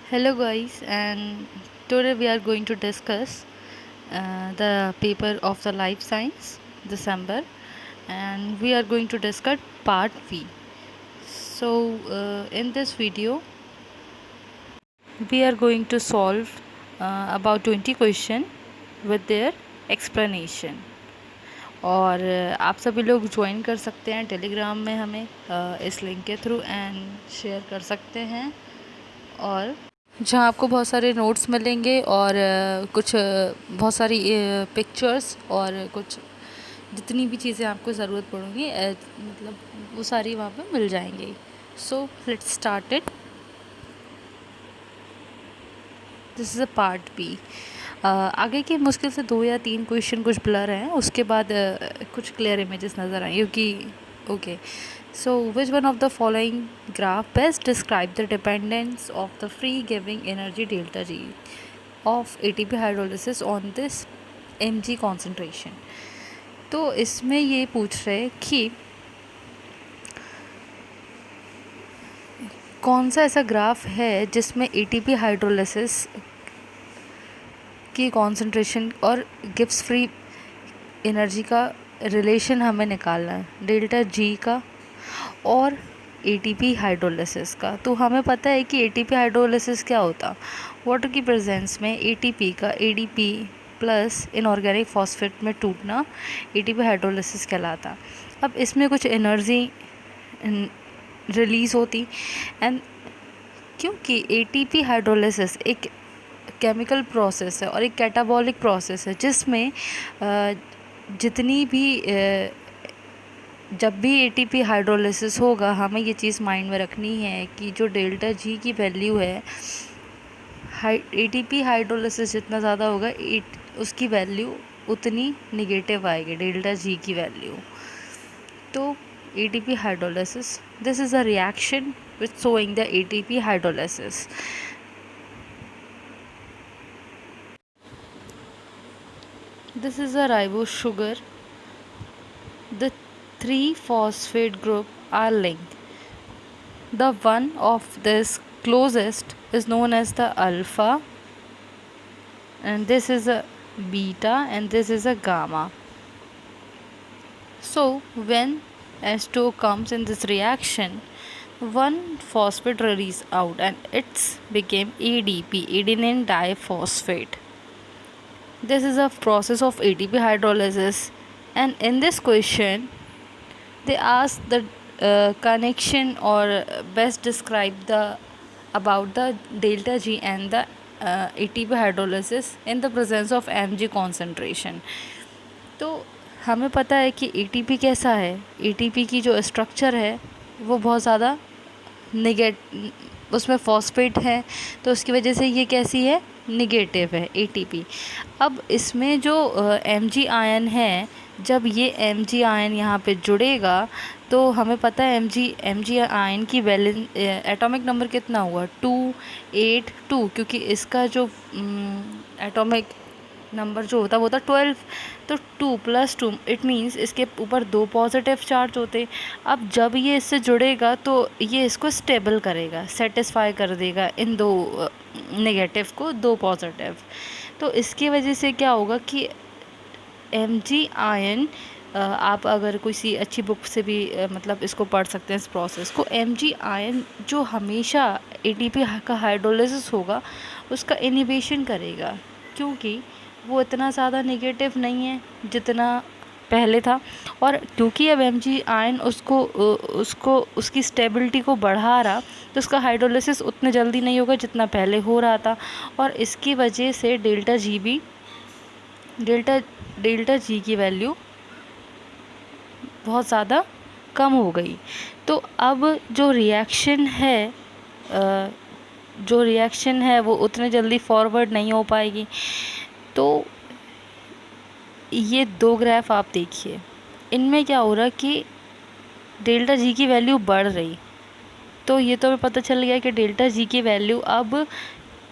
Hello guys, and today we are going to discuss the paper of the life science December, and we are going to discuss part B. In this video we are going to solve about 20 question with their explanation. और आप सभी लोग join कर सकते हैं Telegram में हमें इस लिंक के थ्रू एंड शेयर कर सकते हैं, और जहाँ आपको बहुत सारे नोट्स मिलेंगे और कुछ बहुत सारी पिक्चर्स और कुछ जितनी भी चीज़ें आपको ज़रूरत पड़ेंगी मतलब वो सारी वहाँ पे मिल जाएंगी. So let's start it. This is a part B. आगे के मुश्किल से 2 या 3 क्वेश्चन कुछ ब्लर हैं, उसके बाद कुछ क्लियर इमेजेस नज़र आएंगे क्योंकि okay. So, which one of the following graph best describe the dependence of the free giving energy delta G of ATP hydrolysis on this mg concentration? तो इसमें ये पूछ रहे कि कौन सा ऐसा ग्राफ है जिसमें ATP हाइड्रोलिसिस की कॉन्सेंट्रेशन और गिव्स फ्री एनर्जी का रिलेशन हमें निकालना है, डेल्टा जी का और एटीपी हाइड्रोलिसिस का. तो हमें पता है कि एटीपी हाइड्रोलिसिस क्या होता. वाटर की प्रेजेंस में एटीपी का एडीपी प्लस इनऑर्गेनिक फॉस्फेट में टूटना एटीपी हाइड्रोलिसिस कहलाता. अब इसमें कुछ एनर्जी रिलीज़ होती, एंड क्योंकि एटीपी हाइड्रोलिसिस एक केमिकल प्रोसेस है और एक कैटाबॉलिक प्रोसेस है जिसमें जितनी भी जब भी एटीपी हाइड्रोलिसिस होगा हमें ये चीज़ माइंड में रखनी है कि जो डेल्टा जी की वैल्यू है, एटीपी हाइड्रोलिसिस जितना ज़्यादा होगा उसकी वैल्यू उतनी निगेटिव आएगी, डेल्टा जी की वैल्यू. तो ATP hydrolysis, this is a reaction which showing the ATP hydrolysis. This is a ribose sugar. The 3 phosphate group are linked. The one of this closest is known as the alpha, and this is a beta, and this is a gamma. So when H2O comes in this reaction, one phosphate release out and it's became ADP, adenine diphosphate. This is a process of ATP hydrolysis, and in this question they ask the connection or best describe the about the delta G and the ATP hydrolysis in the presence of mg concentration. तो हमें पता है कि ATP कैसा है. ATP की जो structure है वो बहुत ज़्यादा उसमें फॉस्फेट है, तो उसकी वजह से ये कैसी है, निगेटिव है ATP. अब इसमें जो Mg आयन है, जब ये Mg आयन यहाँ पे जुड़ेगा तो हमें पता है Mg आयन की वैलेंस एटॉमिक नंबर कितना हुआ, 282, क्योंकि इसका जो एटॉमिक नंबर जो होता है वो होता 12. तो 2 + 2 इट मीन्स इसके ऊपर 2 पॉजिटिव चार्ज होते. अब जब ये इससे जुड़ेगा तो ये इसको स्टेबल करेगा, सेटिस्फाई कर देगा इन 2 नेगेटिव को 2 पॉजिटिव. तो इसकी वजह से क्या होगा कि Mg आयन, आप अगर किसी अच्छी बुक से भी मतलब इसको पढ़ सकते हैं इस प्रोसेस को. Mg आयन जो हमेशा ATP का हाइड्रोलिसिस होगा उसका इनिबिशन करेगा, क्योंकि वो इतना ज़्यादा नेगेटिव नहीं है जितना पहले था. और क्योंकि अब Mg आयन उसको उसकी स्टेबिलिटी को बढ़ा रहा, तो उसका हाइड्रोलिसिस उतने जल्दी नहीं होगा जितना पहले हो रहा था. और इसकी वजह से डेल्टा जी की वैल्यू बहुत ज़्यादा कम हो गई. तो अब जो रिएक्शन है वो उतने जल्दी फॉरवर्ड नहीं हो पाएगी. तो ये 2 ग्राफ आप देखिए, इनमें क्या हो रहा कि डेल्टा जी की वैल्यू बढ़ रही. तो ये तो हमें पता चल गया कि डेल्टा जी की वैल्यू अब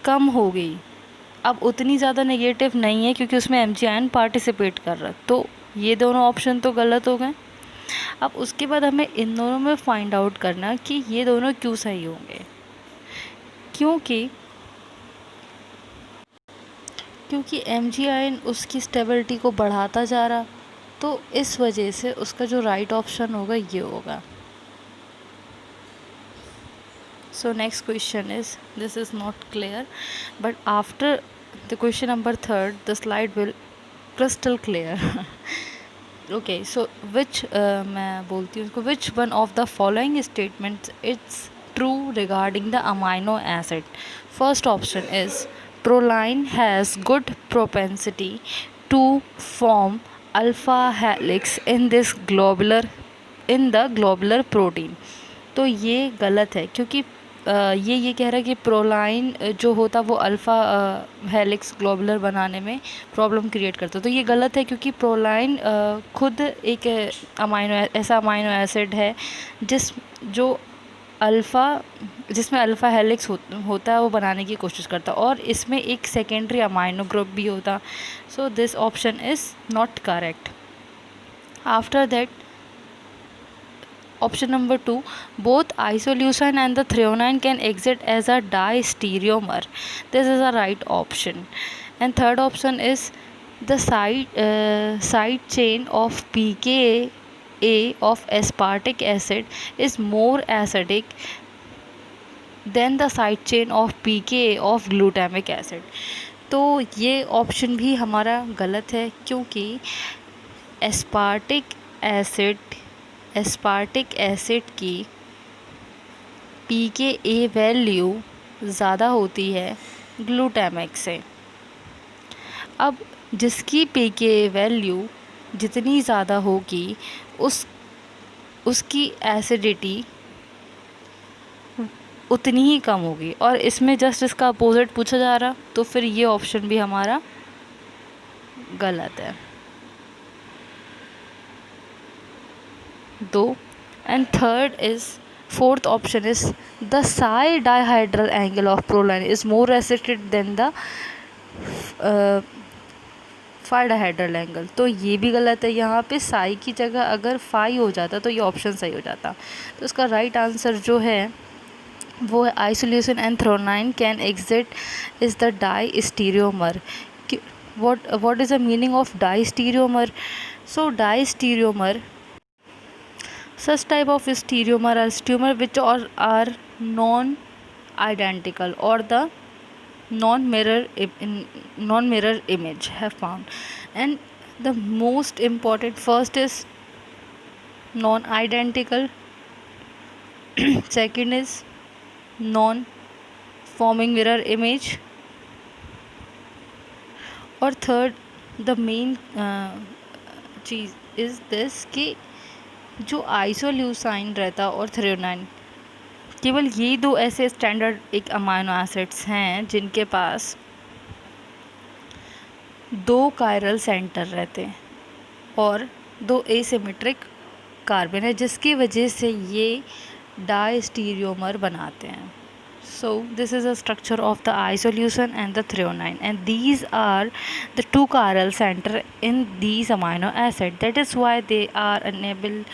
कम हो गई, अब उतनी ज़्यादा नेगेटिव नहीं है क्योंकि उसमें Mg आयन पार्टिसिपेट कर रहा है. तो ये दोनों ऑप्शन तो गलत हो गए. अब उसके बाद हमें इन दोनों में फाइंड आउट करना कि ये दोनों क्यों सही होंगे. क्योंकि क्योंकि mg आयन उसकी स्टेबिलिटी को बढ़ाता जा रहा, तो इस वजह से उसका जो राइट ऑप्शन होगा ये होगा। So next question is, this is not clear, but after the question number 3 the slide will crystal clear. Okay, so which मैं बोलती हूँ उसको, which one of the following statements it's true regarding the amino acid? First option is proline has good propensity to form alpha helix in the globular protein. तो ये गलत है, क्योंकि ये कह रहा है कि प्रोलाइन जो होता वो अल्फ़ा हेलिक्स ग्लोबुलर बनाने में प्रॉब्लम क्रिएट करता है। तो ये गलत है, क्योंकि प्रोलाइन खुद एक ऐसा अमाइनो एसिड है जिसमें अल्फ़ा हेलिक्स होता है वो बनाने की कोशिश करता है, और इसमें एक सेकेंडरी अमाइनो ग्रुप भी होता। So this option is not correct. After that option number 2, both isoleucine and the threonine can exit as a distereomer. This is a right option. And third option is the side chain of pKa of aspartic acid is more acidic than the side chain of pKa of glutamic acid. तो ये option भी हमारा गलत है, क्योंकि aspartic acid की pKa value ज़्यादा होती है ग्लूटामिक से। अब जिसकी pKa वैल्यू जितनी ज़्यादा होगी उसकी एसिडिटी उतनी ही कम होगी, और इसमें जस्ट इसका अपोजिट पूछा जा रहा, तो फिर ये ऑप्शन भी हमारा गलत है। दो and fourth option is the psi dihedral angle of proline is more acidic than the phi dihedral angle. तो ये भी गलत है। यहाँ पे psi की जगह अगर phi हो जाता तो ये ऑप्शन सही हो जाता। तो इसका राइट आंसर जो है वो है isoleucine and threonine can exit is the distereomer. What is the meaning of distereomer? So distereomer, such type of stereomer are stereomer which are non-identical or the non-mirror image have found. And the most important first is non-identical, second is non-forming mirror image, और third the main cheese is this कि जो आइसोल्यूसाइन रहता और थ्रेओनाइन, केवल ये दो ऐसे standard एक अमाइनो एसिड्स हैं जिनके पास दो कायरल सेंटर रहते हैं और दो एसिमेट्रिक कार्बन है, जिसकी वजह से ये डायस्टीरियोमर बनाते हैं. So this is a structure of the isoleucine and the threonine, and these are the two chiral center in these amino acid. That is why they are unable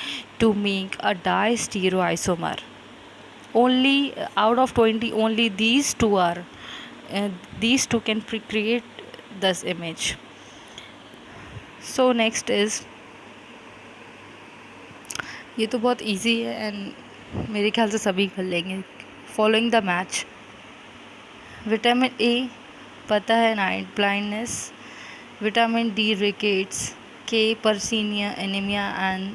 to make a distereoisomer. Only out of 20, only these two can create this image. So next is, ये तो बहुत easy है and मेरे ख्याल से सभी कर लेंगे. Following the match. Vitamin A पता है night blindness, vitamin D rickets, के pernicious anaemia and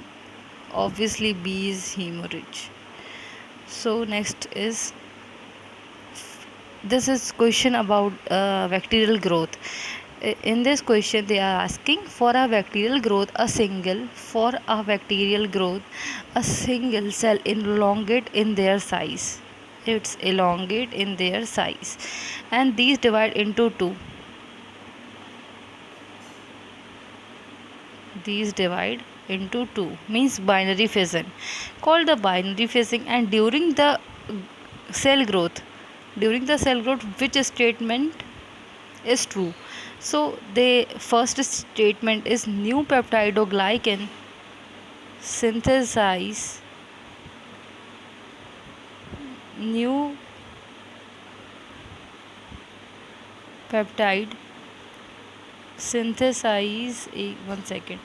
obviously B is haemorrhage. So next is, this is question about bacterial growth. In this question they are asking, for a bacterial growth a single cell elongate in their size. It's elongate in their size, and these divide into two. These divide into two means binary fission, called the binary fission. And during the cell growth, which statement is true? So the first statement is new peptidoglycan synthesize new peptide synthesize, one second,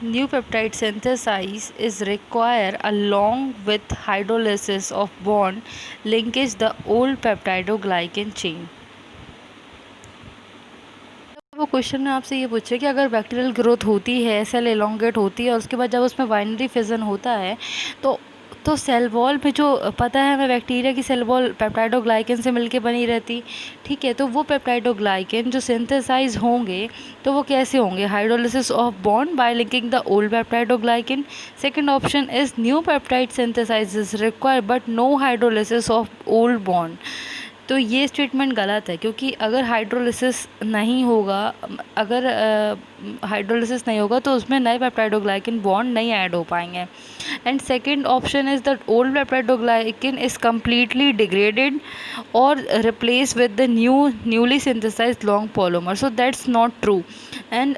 new peptide synthesis is required along with hydrolysis of bond linkage the old peptidoglycan chain. वो question में आपसे ये पूछे कि अगर bacterial growth होती है, cell elongate होती है और उसके बाद जब उसमें बाइनरी फिजन होता है तो सेल वॉल में जो पता है हमें बैक्टीरिया की सेल वॉल पेप्टाइडोग्लाइकन से मिलके बनी रहती, ठीक है। तो वो पेप्टाइडोग्लाइकन जो सिंथेसाइज होंगे तो वो कैसे होंगे? Hydrolysis of bond by linking the old peptidoglycan. Second option is new peptide synthesize is required but no hydrolysis of old bond. तो ये स्टेटमेंट गलत है, क्योंकि अगर हाइड्रोलिसिस नहीं होगा, अगर हाइड्रोलिसिस नहीं होगा तो उसमें नए पेप्टाइडोग्लाइकन बॉन्ड नहीं ऐड हो पाएंगे। And second option is that old peptidoglycan is completely degraded और replace with the newly synthesised long polymer, so that's not true. And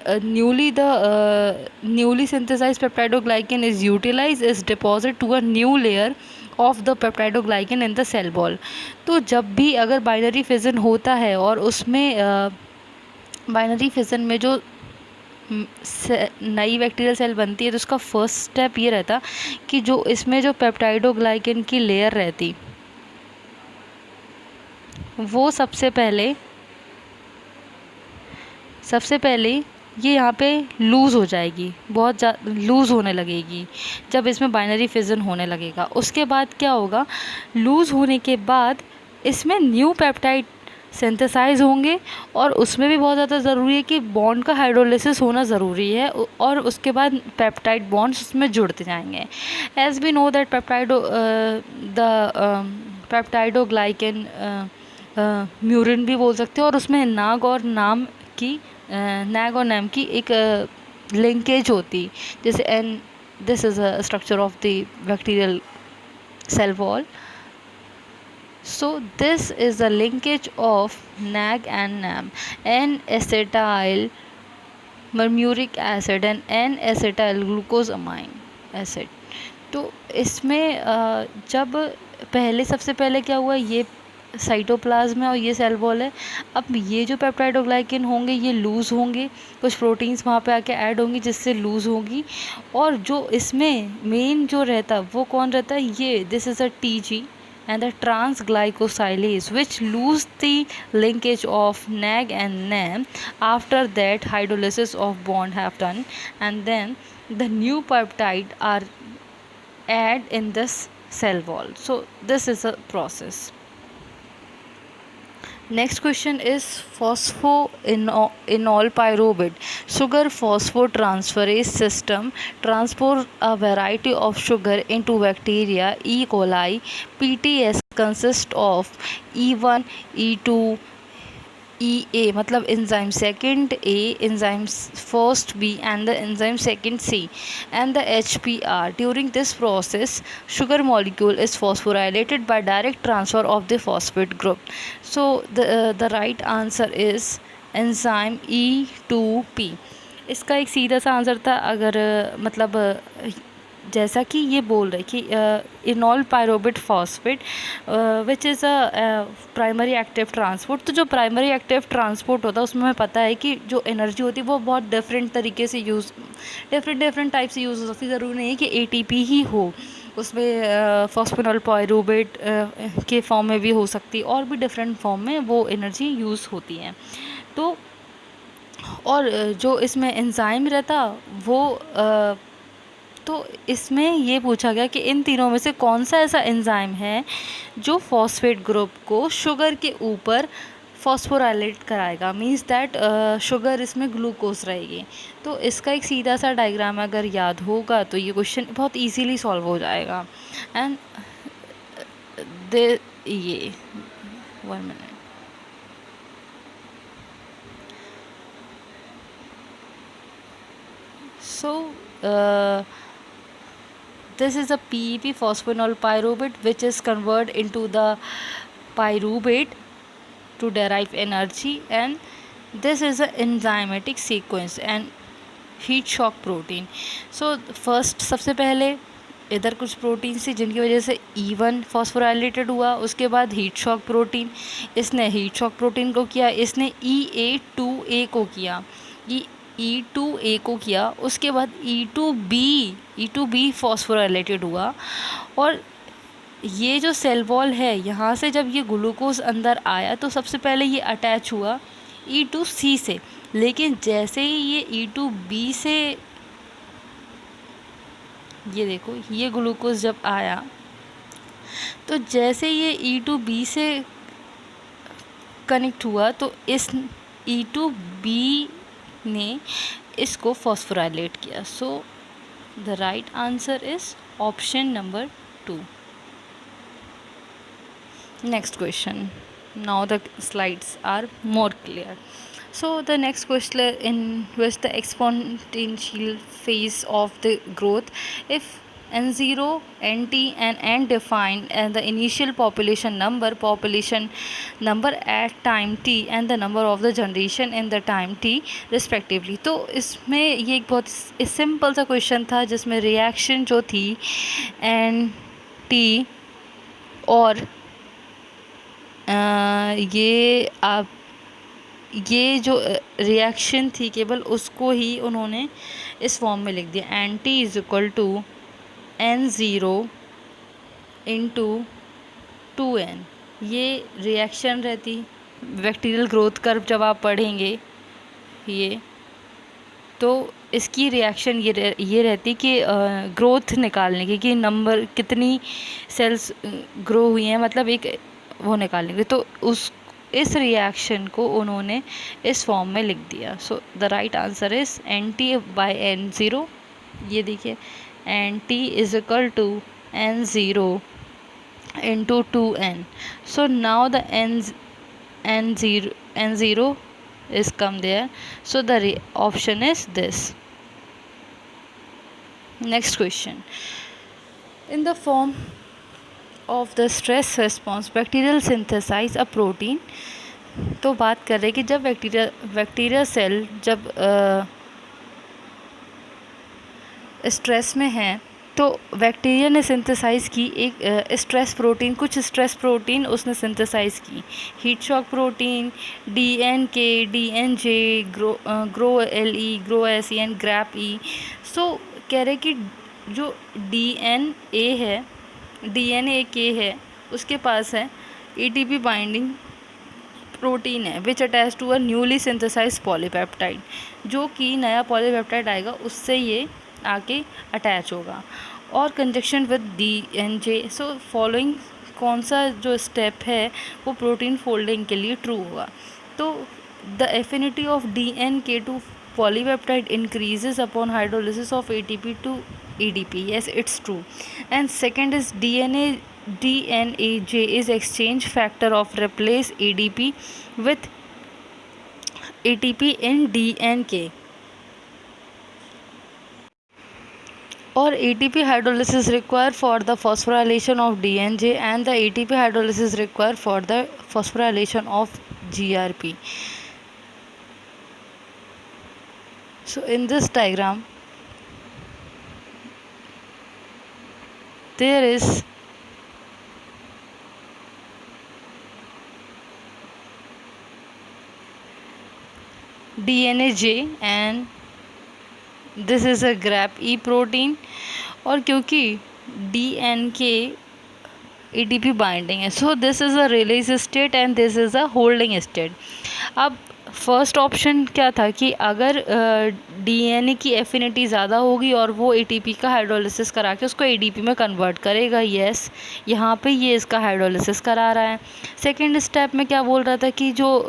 newly synthesised peptidoglycan is utilise is deposit to a new layer of the peptidoglycan in the cell wall. तो जब भी अगर binary fission होता है और उसमें binary fission में जो नई बैक्टीरियल सेल बनती है तो उसका फर्स्ट स्टेप ये रहता कि जो इसमें जो पेप्टाइडोग्लाइकन की लेयर रहती वो सबसे पहले ये यहाँ पे लूज़ हो जाएगी, बहुत लूज़ होने लगेगी जब इसमें बाइनरी फिजन होने लगेगा। उसके बाद क्या होगा? लूज़ होने के बाद इसमें न्यू पेप्टाइड सिंथेसाइज होंगे और उसमें भी बहुत ज़्यादा ज़रूरी है कि बॉन्ड का हाइड्रोलिसिस होना ज़रूरी है और उसके बाद पेप्टाइड बॉन्ड्स उसमें जुड़ते जाएंगे। As we know that peptidoglycan murein भी बोल सकते हैं, और उसमें नाग और नाम की एक लिंकेज होती, जैसे and this is a structure of the bacterial cell wall. So this is the linkage of NAG and NAM, N-acetyl murmuric acid and N-acetyl glucosamine acid. तो इसमें जब सबसे पहले क्या हुआ, ये साइटोप्लाज्म है और ये सेल वॉल है. अब ये जो पेप्टाइडोग्लाइकन होंगे ये लूज़ होंगे, कुछ प्रोटीन्स वहाँ पे आके ऐड होंगी जिससे लूज़ होगी, और जो इसमें मेन जो रहता वो कौन रहता है, ये this is a TG and the transglycosylase which lose the linkage of NAG and NAM. After that hydrolysis of bond have done and then the new peptide are add in this cell wall. So this is a process. Next question is phosphoenol pyruvate sugar phosphotransferase system transport a variety of sugar into bacteria. E. coli PTS consists of E1 E2 EA मतलब enzyme second A, enzyme first B and the enzyme second C and the HPR. During this process, sugar molecule is phosphorylated by direct transfer of the phosphate group. So the right answer is enzyme E2P. इसका एक सीधा सा answer था, अगर मतलब जैसा कि ये बोल रहे कि enol pyruvate phosphate which is a primary active transport. तो जो प्राइमरी एक्टिव ट्रांसपोर्ट होता है उसमें हमें पता है कि जो एनर्जी होती है वो बहुत डिफरेंट तरीके से डिफरेंट टाइप से यूज़ हो सकती है. ज़रूरी नहीं है कि ATP ही हो, उसमें फॉस्फेनॉल पायरोबिट के फॉर्म में भी हो सकती है, और भी डिफरेंट फॉर्म में वो एनर्जी यूज़ होती है. तो और जो इसमें एंजाइम रहता वो तो इसमें ये पूछा गया कि इन तीनों में से कौन सा ऐसा एंजाइम है जो फॉस्फेट ग्रुप को शुगर के ऊपर फॉस्फोराइलेट कराएगा, मींस दैट शुगर इसमें ग्लूकोज रहेगी. तो इसका एक सीधा सा डायग्राम अगर याद होगा तो ये क्वेश्चन बहुत इजीली सॉल्व हो जाएगा. एंड ये 1 minute. So this is a PEP phosphoenol pyruvate which is converted into the pyruvate to derive energy, and this is an enzymatic sequence and heat shock protein. So first सबसे पहले इधर कुछ protein थी जिनकी वजह से E1 phosphorylated हुआ। उसके बाद हीट शॉक प्रोटीन, इसने हीट शॉक प्रोटीन को किया, इसने EA2A को किया, E2A को किया। उसके बाद E2B फॉस्फोराइलेटेड हुआ। और ये जो सेल वॉल है, यहाँ से जब ये ग्लूकोज अंदर आया तो सबसे पहले ये अटैच हुआ E2C से, लेकिन जैसे ही ये E2B से, ये देखो ये ग्लूकोज जब आया तो जैसे ये E2B से कनेक्ट हुआ तो इस E2B ने इसको फॉस्फोराइलेट किया। सो the right answer is option number 2. Next question. Now the slides are more clear. So the next question, in which the exponential phase of the growth, if n0, nt and n defined and the initial population number at time t and the number of the generation in the time t respectively. तो इसमें ये एक बहुत simple सा question था जिसमें reaction जो थी एन टी और ये जो रिएक्शन थी केवल उसको ही उन्होंने इस फॉर्म में लिख दिया, N T is equal to N0 into 2N। ये रिएक्शन रहती। बैक्टीरियल ग्रोथ कर्व जब आप पढ़ेंगे ये, तो इसकी रिएक्शन ये रहती कि ग्रोथ निकालने की, कि नंबर कितनी सेल्स ग्रो हुई हैं, मतलब एक वो निकालने की। तो इस रिएक्शन को उन्होंने इस फॉर्म में लिख दिया। So the right answer is NT/N0। ये देखिए NT is equal to N0 into 2N। So now the N0 is come there, so the option is this. Next question. In the form of the stress response, bacterial synthesize a protein. तो बात कर रहे हैं कि जब bacteria cell जब stress में है तो बैक्टीरिया ने सिंथेसाइज की एक स्ट्रेस प्रोटीन, कुछ स्ट्रेस प्रोटीन उसने सिंथेसाइज की। Heat shock protein, DNK, DNJ, GRO-LE, GRO-SEN, GRAP-E। सो कह रहे कि जो DNA है उसके पास है ATP बाइंडिंग प्रोटीन है which attach to a newly synthesise polypeptide, जो कि नया पॉलीपेप्टाइड आएगा उससे ये आके अटैच होगा और conjunction with DNJ। So following कौन सा जो स्टेप है वो प्रोटीन फोल्डिंग के लिए ट्रू होगा। तो the affinity of DNK to polypeptide increases upon hydrolysis of ATP to ADP. Yes, it's true. And second is DNAJ is exchange factor of replace ADP with ATP in DNK. और ATP hydrolysis required for the phosphorylation of DNJ and the ATP hydrolysis required for the phosphorylation of GRP. So in this diagram there is DNAJ and this is a GRAP-E protein। और क्योंकि DNK ATP binding है, सो this is a release state and this is a holding state. अब first option क्या था कि अगर DNA की affinity ज़्यादा होगी और वो ATP का हाइड्रोलिसिस करा के उसको ADP में कन्वर्ट करेगा। यस, यहाँ पे ये इसका हाइड्रोलिसिस करा रहा है। सेकेंड स्टेप में क्या बोल रहा था कि जो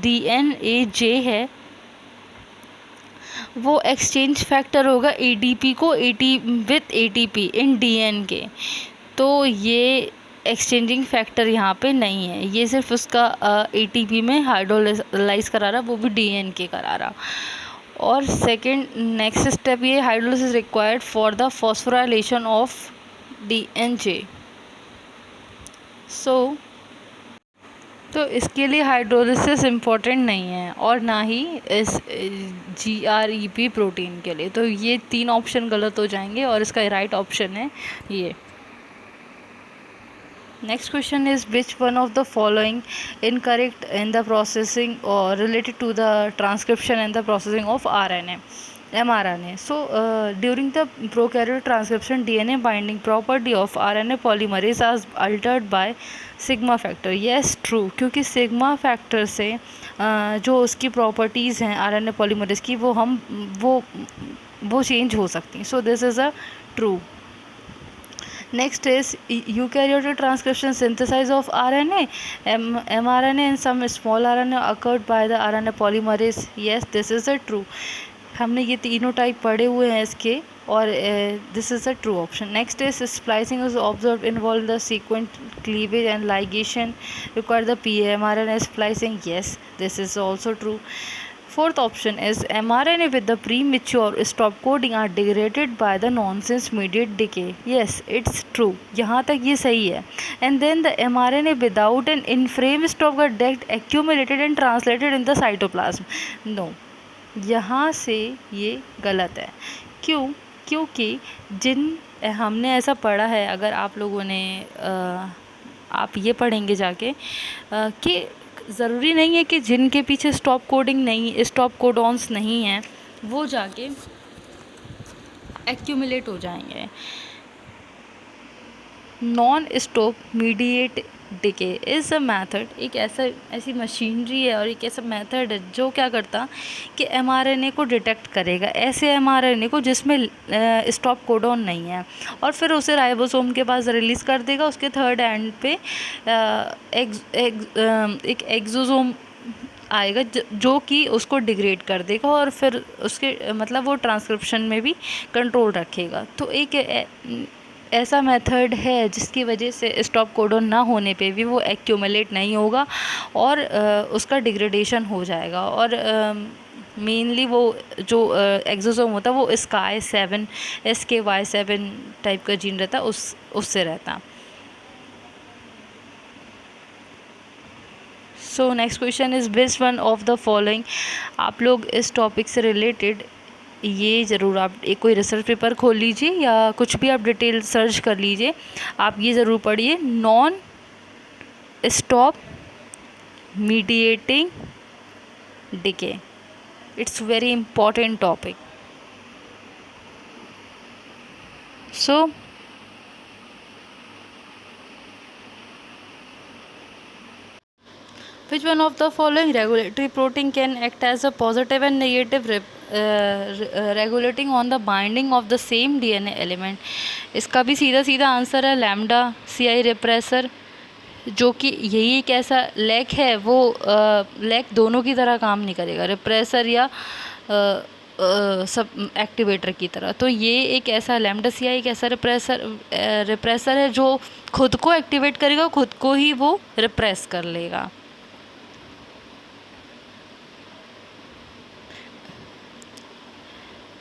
DNAJ है वो एक्सचेंज फैक्टर होगा ADP को विथ ATP इन DNK। तो ये एक्सचेंजिंग फैक्टर यहाँ पे नहीं है, ये सिर्फ उसका ATP में हाइड्रोलाइज करा रहा, वो भी DNK करा रहा। और सेकंड नेक्स्ट स्टेप ये hydrolysis required for the phosphorylation of DNJ। सो तो इसके लिए हाइड्रोलिसिस इम्पोर्टेंट नहीं है और ना ही इस GREP प्रोटीन के लिए। तो ये 3 ऑप्शन गलत हो जाएंगे और इसका राइट ऑप्शन है ये। Next question is, which one of the following incorrect in the processing or related to the transcription and the processing of RNA, mRNA? So during the prokaryote transcription, DNA binding property of RNA polymerase is altered by sigma factor. Yes, true, क्योंकि sigma factor से जो उसकी properties हैं RNA polymerase की वो change हो सकती हैं. So this is a true. Next is eukaryotic transcription synthesis of RNA, mRNA and some small RNA occurred by the RNA polymerase. Yes, this is a true. हमने ये तीनों type पढ़े हुए हैं इसके और this is a true option. Next is splicing is observe involve the sequent cleavage and ligation require the mRNA splicing. Yes, this is also true. Fourth option is mRNA with the premature stop coding are degraded by the nonsense mediate decay. Yes, it's true. यहाँ तक ये सही है. And then the mRNA without an in-frame stop got get accumulated and translated in the cytoplasm. No, यहाँ से ये गलत है. क्यों? क्योंकि हमने ऐसा पढ़ा है, अगर आप लोगों ने आप ये पढ़ेंगे जाके कि ज़रूरी नहीं है कि जिनके पीछे स्टॉप कोडॉन्स नहीं हैं वो जाके एक्यूमुलेट हो जाएंगे. Non stop mediate decay is a method, एक ऐसी मशीनरी है और एक ऐसा मेथड है जो क्या करता कि mRNA को डिटेक्ट करेगा, ऐसे mRNA को जिसमें स्टॉप कोडॉन नहीं है, और फिर उसे राइबोसोम के पास रिलीज़ कर देगा. उसके थर्ड एंड पे एक एक्सोसोम आएगा जो कि उसको डिग्रेड कर देगा और फिर उसके मतलब वो ट्रांसक्रिप्शन में भी कंट्रोल रखेगा. तो एक ऐसा मेथड है जिसकी वजह से स्टॉप कोडॉन ना होने पे भी वो एक्यूमुलेट नहीं होगा और उसका डिग्रेडेशन हो जाएगा. और मेनली वो जो एक्सोसोम होता है वो SKY7 टाइप का जीन रहता है, उससे रहता. So next question is, which one of the following. आप लोग इस टॉपिक से रिलेटेड ये ज़रूर आप एक कोई रिसर्च पेपर खोल लीजिए या कुछ भी आप डिटेल सर्च कर लीजिए, आप ये ज़रूर पढ़िए, non stop mediating decay. It's very important topic. So which one of the following regulatory protein can act as a positive and negative regulating on the binding of the same DNA element? इसका भी सीधा सीधा answer है lambda CI repressor, जो कि यही एक ऐसा लैक है, वो लैक दोनों की तरह काम नहीं करेगा, रिप्रेसर या सब एक्टिवेटर की तरह. तो ये एक ऐसा लैम्डा CI एक ऐसा रिप्रेसर है जो खुद को एक्टिवेट करेगा, खुद को ही वो रिप्रेस कर लेगा.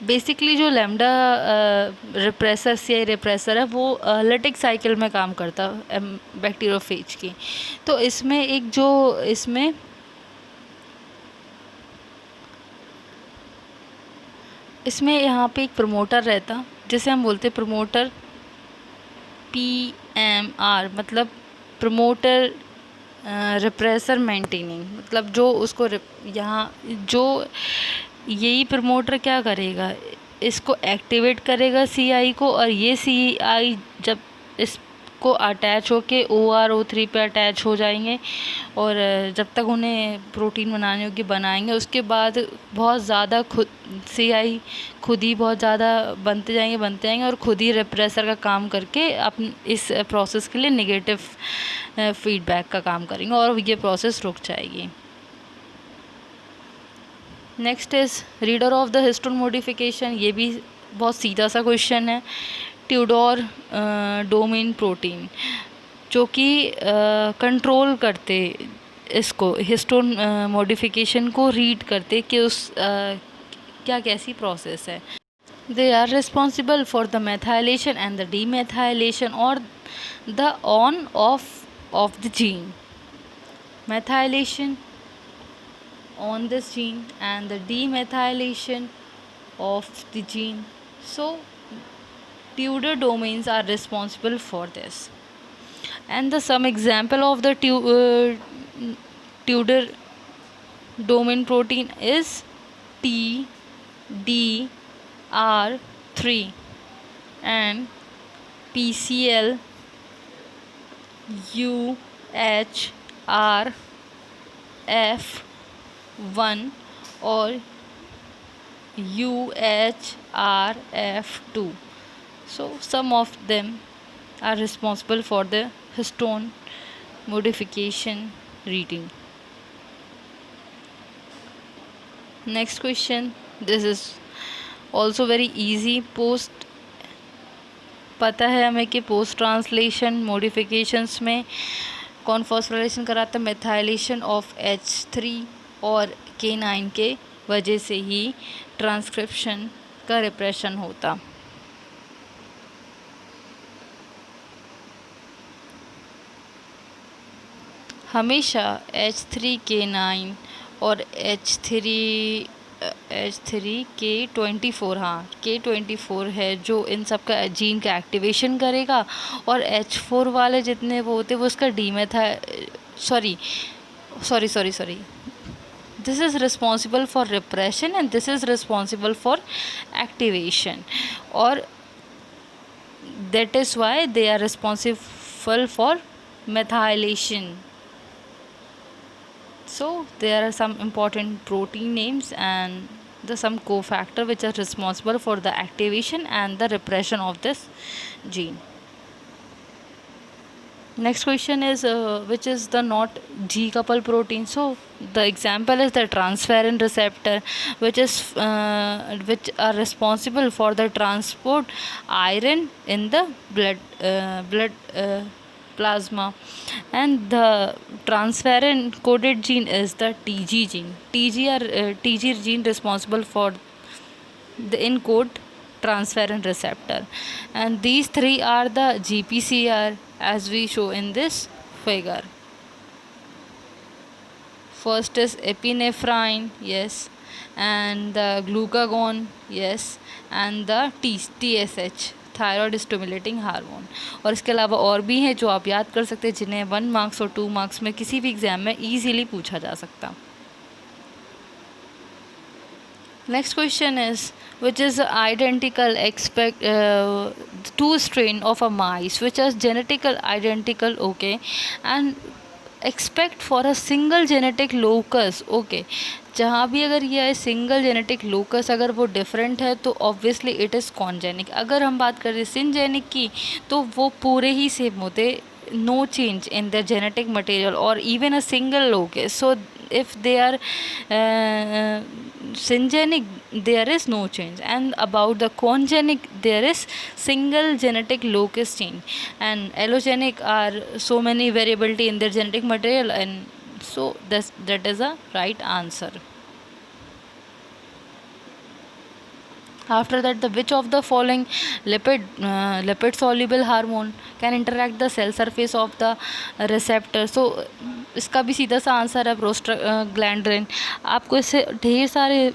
बेसिकली जो लैम्डा रिप्रेसर CI रिप्रेसर है वो लेटिक साइकिल में काम करता है बैक्टीरियोफेज की. तो इसमें एक जो इसमें यहाँ पे एक प्रमोटर रहता जिसे हम बोलते हैं प्रमोटर PMR, मतलब प्रमोटर रिप्रेसर मेंटेनिंग, मतलब जो उसको यहाँ जो यही प्रमोटर क्या करेगा, इसको एक्टिवेट करेगा CI को, और ये CI जब इसको अटैच होके OR-O3 पे अटैच हो जाएंगे और जब तक उन्हें प्रोटीन बनाने होगी बनाएंगे, उसके बाद बहुत ज़्यादा CI खुद ही बहुत ज़्यादा बनते जाएंगे और खुद ही रिप्रेसर का काम करके अपने इस प्रोसेस के लिए नेगेटिव फीडबैक का काम करेंगे और ये प्रोसेस रुक जाएगी. Next is reader of the histone modification. ये भी बहुत सीधा सा क्वेश्चन है. ट्यूडोर डोमेन प्रोटीन जो कि कंट्रोल करते इसको हिस्टोन मॉडिफिकेशन को रीड करते कि उस कैसी प्रोसेस है. They are responsible for the methylation and the demethylation और the on off the gene. methylation on this gene and the demethylation of the gene. So Tudor domains are responsible for this, and the some example of the Tudor domain protein is TDR3 and PCL-UHRF1 or UHRF2. So some of them are responsible for the histone modification reading. Next question, this is also very easy. पता है हमें कि post translation modifications में कौन phosphorylation कराता है? Methylation of H3 और K9 के वजह से ही ट्रांसक्रिप्शन का रिप्रेशन होता। हमेशा H3K9 और H3K24, हाँ K24 है जो इन सब का जीन का एक्टिवेशन करेगा, और H4 वाले जितने वो होते वो उसका sorry this is responsible for repression and this is responsible for activation, or that is why they are responsible for methylation. So there are some important protein names and some cofactor which are responsible for the activation and the repression of this gene. Next question is which is the not G couple protein? So the example is the transferrin receptor, which are responsible for the transport iron in the blood plasma, and the transferrin coded gene is the TG gene. TG gene responsible for the encode transferrin receptor, and these three are the GPCR as we show in this figure. First is epinephrine, yes, and the glucagon, yes, and the TSH thyroid stimulating hormone. और इसके अलावा और भी हैं जो आप याद कर सकते हैं, जिन्हें 1 मार्क्स और 2 मार्क्स में किसी भी एग्जाम में ईजीली पूछा जा सकता। Next question is which is identical two strain of a mice which is genetical identical, okay, and expect for a single genetic locus, okay, जहाँ भी अगर ये सिंगल जेनेटिक लोकस अगर वो डिफरेंट है तो ऑब्वियसली इट इज़ कॉन्जेनिक। अगर हम बात करें सिनजेनिक की तो वो पूरे ही सेम होते, no change in the genetic material और even a single locus. So if they are syngenic there is no change, and about the congenic there is single genetic locus change, and allogenic are so many variability in their genetic material, and so that is a right answer. After that, the which of the following lipid soluble hormone can interact the cell surface of the receptor? So इसका भी सीधा सा answer है prostaglandin. आपको इससे ढेर सारे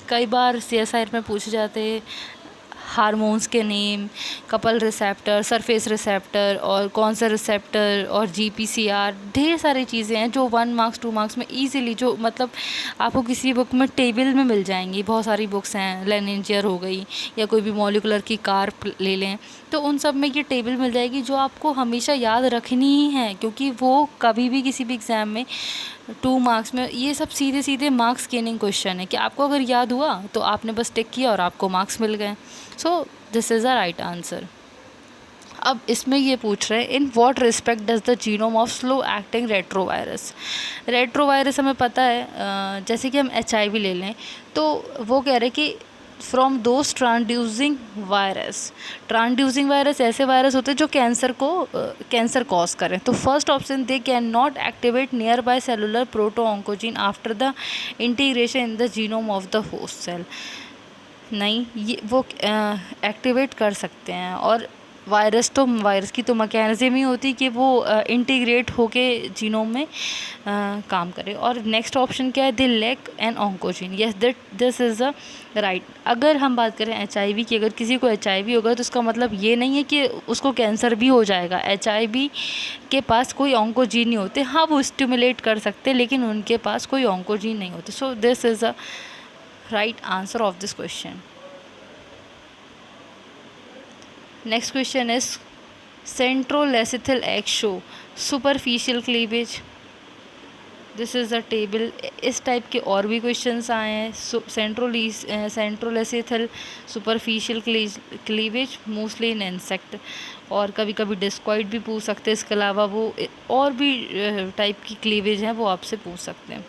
कई बार CSIR में पूछे जाते हैं हार्मोन्स के name, couple receptor, surface receptor और कौन सा रिसेप्टर और GPCR, ढेर सारी चीज़ें हैं जो 1 मार्क्स 2 मार्क्स में ईजिली, जो मतलब आपको किसी बुक में टेबल में मिल जाएंगी। बहुत सारी बुक्स हैं, लेनिंजियर हो गई या कोई भी मॉलिकुलर की कार्प ले लें तो उन सब में ये टेबल मिल जाएगी जो आपको हमेशा याद रखनी ही है, क्योंकि वो कभी भी किसी भी एग्ज़ाम में 2 मार्क्स में ये सब सीधे सीधे मार्क्स गेनिंग क्वेश्चन है कि आपको अगर याद हुआ तो आपने बस टिक किया और आपको मार्क्स मिल गए। सो this is a right answer. अब इसमें ये पूछ रहे हैं in what respect does the genome of slow acting retrovirus. Retrovirus हमें पता है, जैसे कि हम HIV ले लें तो वो कह रहे हैं कि फ्रॉम दोज ट्रांसड्यूसिंग वायरस ऐसे वायरस होते हैं जो कैंसर कॉज करें। तो first option, they can not activate nearby cellular proto oncogene after the integration in the genome of the host cell. नहीं, ये वो एक्टिवेट कर सकते हैं, और वायरस की तो मैकेनिज्म ही होती कि वो इंटीग्रेट होके जीनोम में काम करे। और नेक्स्ट ऑप्शन क्या है, they lack an oncogene, yes this is a right. अगर हम बात करें HIV की, अगर किसी को HIV होगा तो उसका मतलब ये नहीं है कि उसको कैंसर भी हो जाएगा। HIV के पास कोई ऑन्कोजीन नहीं होते, हाँ वो स्टिमुलेट कर सकते लेकिन उनके पास कोई ऑन्कोजीन नहीं होते। So this is a right answer of this question. Next question is centrolacethal egg show superficial cleavage. This is a table. इस टाइप के और भी क्वेश्चंस आए हैं। Centrolecithal superficial cleavage mostly in insect, और कभी कभी डिस्कॉइड भी पूछ सकते हैं। इसके अलावा वो और भी टाइप की क्लीवेज हैं वो आपसे पूछ सकते हैं।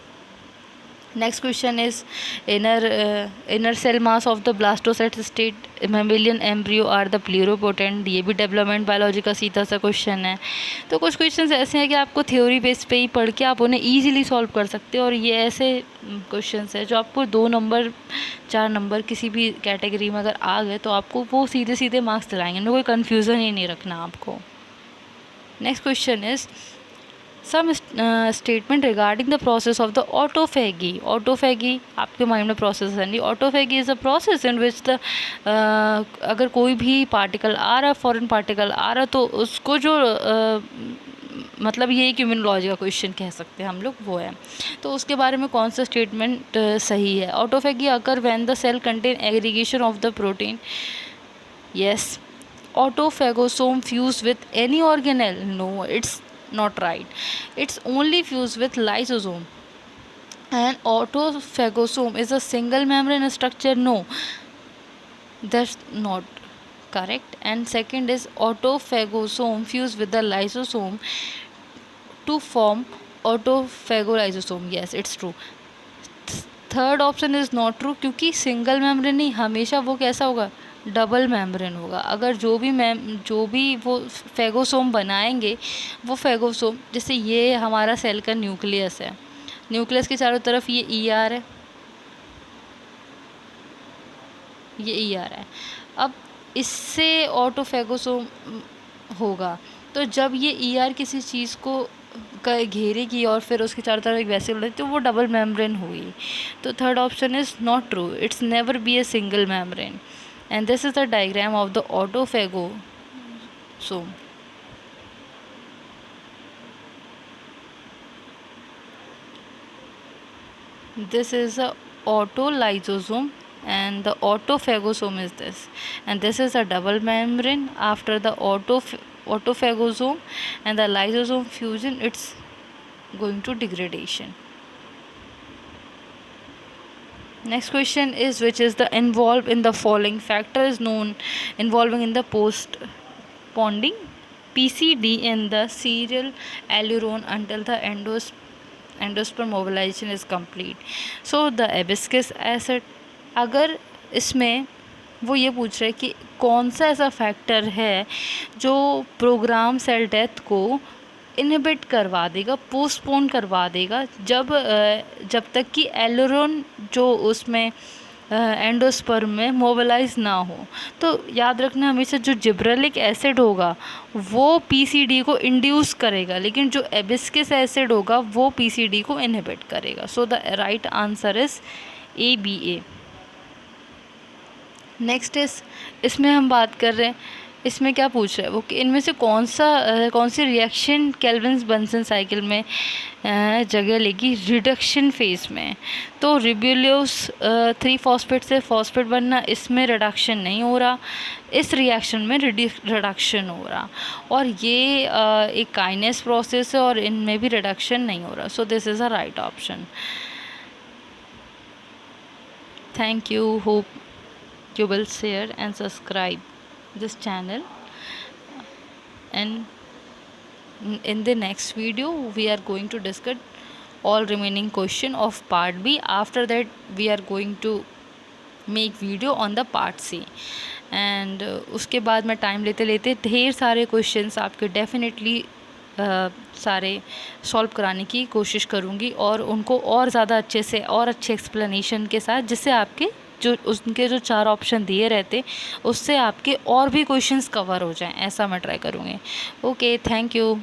Next question is inner cell mass of the blastocyst state mammalian embryo are the pluripotent. ये भी डेवलपमेंट बायोलॉजी का सीधा सा क्वेश्चन है। तो कुछ क्वेश्चंस ऐसे हैं कि आपको थ्योरी बेस पे ही पढ़ के आप उन्हें ईजिली सॉल्व कर सकते हो, और ये ऐसे क्वेश्चंस हैं जो आपको 2 नंबर 4 नंबर किसी भी कैटेगरी में अगर आ गए तो आपको वो सीधे सीधे मार्क्स दिलाएंगे, इनमें कोई कन्फ्यूज़न ही नहीं रखना आपको। Next question is some statement regarding the process of the autophagy. Autophagy आपके माइंड में प्रोसेस है नहीं। Autophagy is a process in which the अगर कोई भी पार्टिकल आ रहा, फॉरेन पार्टिकल आ रहा, तो उसको जो मतलब ये एक इम्यूनोलॉजी का क्वेश्चन कह सकते हैं हम लोग, वो है। तो उसके बारे में कौन सा स्टेटमेंट सही है। Autophagy occur when the cell contain aggregation of the protein, yes. Autophagosome fused with any organelle? No, it's not right. It's only fused with lysosome. And autophagosome is a single membrane structure? No, that's not correct. And second is autophagosome fused with the lysosome to form autophagolysosome. Yes, it's true. Third option is not true, क्योंकि single membrane नहीं, हमेशा वो कैसा होगा, double membrane होगा। अगर जो भी वो फेगोसोम बनाएंगे, वो फेगोसोम, जैसे ये हमारा सेल का न्यूक्लियस है, न्यूक्लियस के चारों तरफ ये ER है, ये ER है। अब इससे ऑटोफेगोसोम होगा, तो जब ये ER किसी चीज़ को घेरेगी और फिर उसके चारों तरफ एक वेसिकल है, तो वो डबल मेम्ब्रेन हुई। तो third option is not true, it's never be a single membrane. And this is the diagram of the autophagosome. This is a autolysosome and the autophagosome is this, and this is a double membrane. After the autophagosome and the lysosome fusion, it's going to degradation. Next question is which is the involved in the following factor is known involving in the postponding PCD in the serial aileron until the endosperm mobilization is complete. So the hibiscus acid, अगर इसमें वो ये पूछ रहे कि कौन सा ऐसा फैक्टर है जो प्रोग्राम सेल डेथ को इनहिबिट करवा देगा, पोस्टपोन करवा देगा, जब तक कि एलोरोन जो उसमें एंडोस्पर्म में मोबिलाइज ना हो। तो याद रखना हमेशा जो जिब्रेलिक एसिड होगा वो PCD को इंड्यूस करेगा, लेकिन जो एबिस्किस एसिड होगा वो PCD को इनहिबिट करेगा। सो the right answer is ABA। Next इस इसमें हम बात कर रहे हैं, इसमें क्या पूछ रहे हैं वो कि इनमें से कौन सी रिएक्शन केल्विन बंसन साइकिल में जगह लेगी रिडक्शन फेज में। तो रिब्यूलोस 3-फॉस्फेट से फॉस्फेट बनना, इसमें रिडक्शन नहीं हो रहा, इस रिएक्शन में रिडक्शन हो रहा, और ये एक काइनेस प्रोसेस है और इनमें भी रिडक्शन नहीं हो रहा। सो this is a right option. Thank you, hope you will share and subscribe this channel, and in the next video we are going to discuss all remaining question of part B. After that we are going to make video on the part C, and उसके बाद मैं time लेते लेते ढेर सारे questions आपके definitely सारे solve कराने की कोशिश करूँगी, और उनको और ज़्यादा अच्छे से और अच्छे एक्सप्लेनेशन के साथ, जिससे आपके जो उनके जो 4 ऑप्शन दिए रहते उससे आपके और भी क्वेश्चंस कवर हो जाएं, ऐसा मैं ट्राई करूँगी। Okay, thank you.